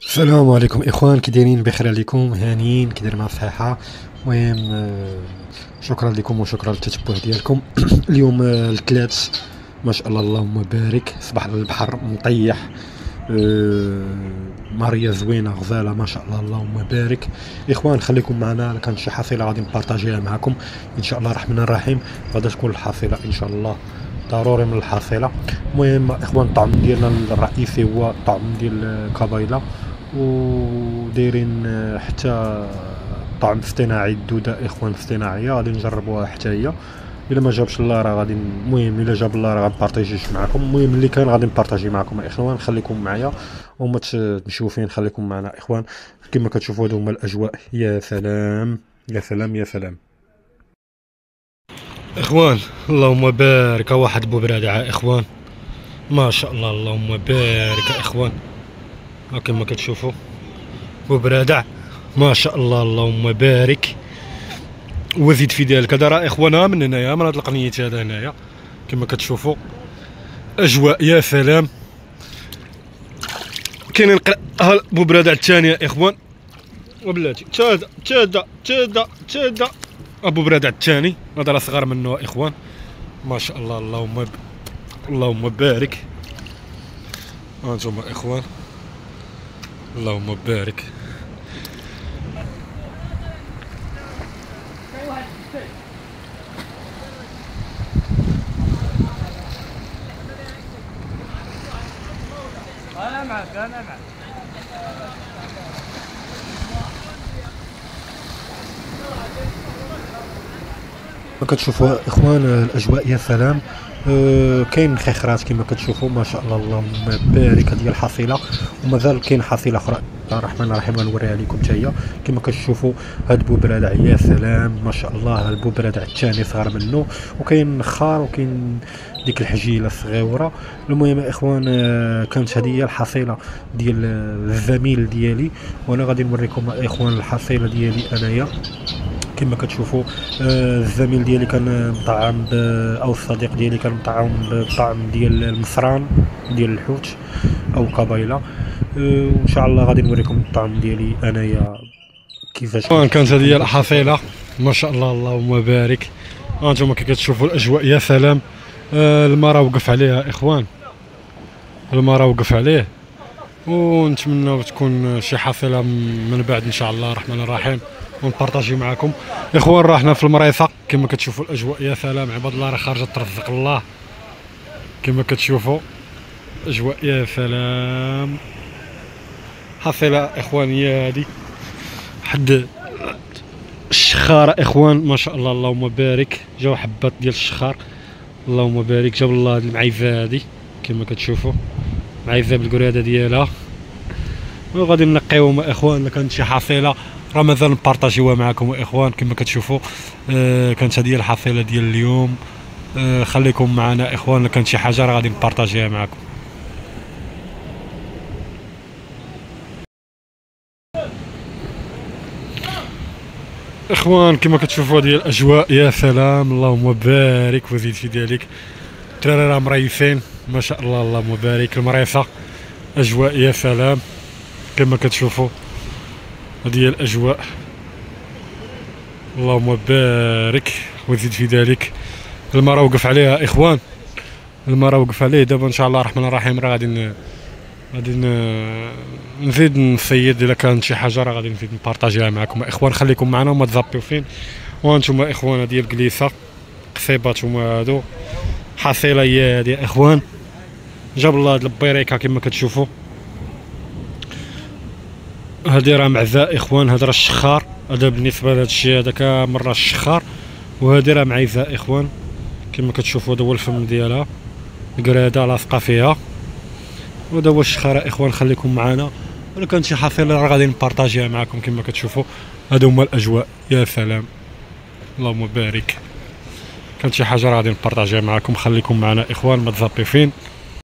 السلام عليكم اخوان، كي دايرين؟ بخير عليكم؟ هانيين؟ كي داير مع الصحه؟ المهم شكرا لكم وشكرا للتتبع ديالكم. اليوم الثلاث، ما شاء الله اللهم بارك، صباح البحر مطيح. ماريا زوينه غزاله ما شاء الله اللهم بارك. اخوان خليكم معنا، كانت شي حصيله غادي نبارطاجيها معكم ان شاء الله الرحمن الرحيم. غادا تكون الحصيله ان شاء الله ضروري من الحصيله. المهم اخوان، الطعم ديالنا الرئيسي هو الطعم ديال الكبايله، ودايرين حتى طعم اصطناعي، الدودة اخوان اصطناعيه غادي نجربوها حتى هي. الا ما جابش الله راه غادي المهم الا جاب الله راه غنبارطاجيش معكم. المهم اللي كان غادي نبارطاجي معكم اخوان، خليكم معايا وما تمشيو فين، خليكم معنا اخوان. كما كتشوفوا هادو هما الاجواء، يا سلام يا سلام يا سلام. اخوان اللهم بارك، واحد بوبرادعه اخوان ما شاء الله اللهم بارك اخوان. كما كتشوفوا بوبرادع ما شاء الله اللهم بارك، وزيد في ذلك. هذا راه اخوانا من هنايا من هاد القنيت هذا هنايا كما كتشوفوا اجواء يا سلام. كاينين ها بوبرادع الثانيه اخوان وبلاتي، تشادا ابو برادع الثاني، هذا راه صغار منه اخوان ما شاء الله اللهم بارك. هانتوما اخوان اللهم بارك. انا معك. كتشوفوا اخوان الاجواء يا سلام. كاين خيخرات كما كتشوفوا ما شاء الله اللهم بارك، ديال الحصيله. ومازال كاين حصيله اخرى الرحمن الرحيم غنوريها لكم حتى هي. كما كتشوفوا هاد البوبرادع يا سلام ما شاء الله، البوبرادع الثاني صغر منه، وكاين نخار وكاين ديك الحجيله الصغيره. المهم اخوان كانت هذه هي الحصيله ديال الزميل ديالي، وانا غادي نوريكم اخوان الحصيله ديالي انايا. كما كتشوفوا الزميل ديالي كان مطعم او الصديق ديالي كان مطعم بالطعم ديال المصران ديال الحوت او كبايله. وان شاء الله غادي نوريكم الطعم ديالي انايا كيفاش كانت هذه هي الحصيله ما شاء الله اللهم بارك. هانتوما كي كتشوفوا الاجواء يا سلام. الماء راه وقف عليها اخوان، الماء راه وقف عليه، ونتمنى تكون شي حصيله من بعد ان شاء الله الرحمن الرحيم ونبارطاجي معكم اخوان. راه حنا في المريصه كما كتشوفوا الاجواء يا سلام، عباد الله راه خارجه ترزق الله. كما كتشوفوا اجواء يا سلام، حصيله اخوان هي هادي حد الشخاره اخوان ما شاء الله اللهم بارك. جاو حبات ديال الشخار اللهم بارك، جاب الله هاد المعيزه هادي كما كتشوفوا، معيزه بالقراده ديالها. وغادي نقيوهم اخوان. الا كانت شي حصيله راه مازال نبارطاجيوها معكم اخوان. كما كتشوفوا كانت هذه الحصيله ديال اليوم. خليكم معنا اخوان، الا كانت شي حاجه راه غادي نبارطاجيها معكم اخوان. كما كتشوفوا هذه الاجواء يا سلام اللهم بارك وزيد في ذلك. الدراري راه مريفين ما شاء الله اللهم بارك. المريفه اجواء يا سلام كما كتشوفوا، هذه هي الاجواء اللهم بارك وزيد في ذلك. الماء راه وقف عليها اخوان، الماء راه وقف عليه. دابا ان شاء الله الرحمن الرحيم راه غادي نزيد نصيد، الا كانت شي حاجه راه غادي نزيد نبارطاجيها معكم اخوان. خليكم معنا وما تزابيو فين. وانتم اخوان هذه الكليسه قصيبات هما هادو، حصيله هي هادي اخوان. جاب الله هاد البيريكا كما كتشوفوا، هادي راه معزه اخوان، هذا راه الشخار. هذا بالنسبه لهذا الشيء هذا كامل راه الشخار، وهذه راه معيزه اخوان. كما كتشوفوا هذا هو الفم ديالها، القراده لاصقه فيها، وهذا هو الشخار اخوان. خليكم معنا، ولا كانت شي حصيله راه غادي نبارطاجيها معكم. كما كتشوفوا هادو هما الاجواء يا سلام اللهم بارك. كانت شي حاجه راه غادي نبارطاجيها معكم. خليكم معنا اخوان ما تزابي فين.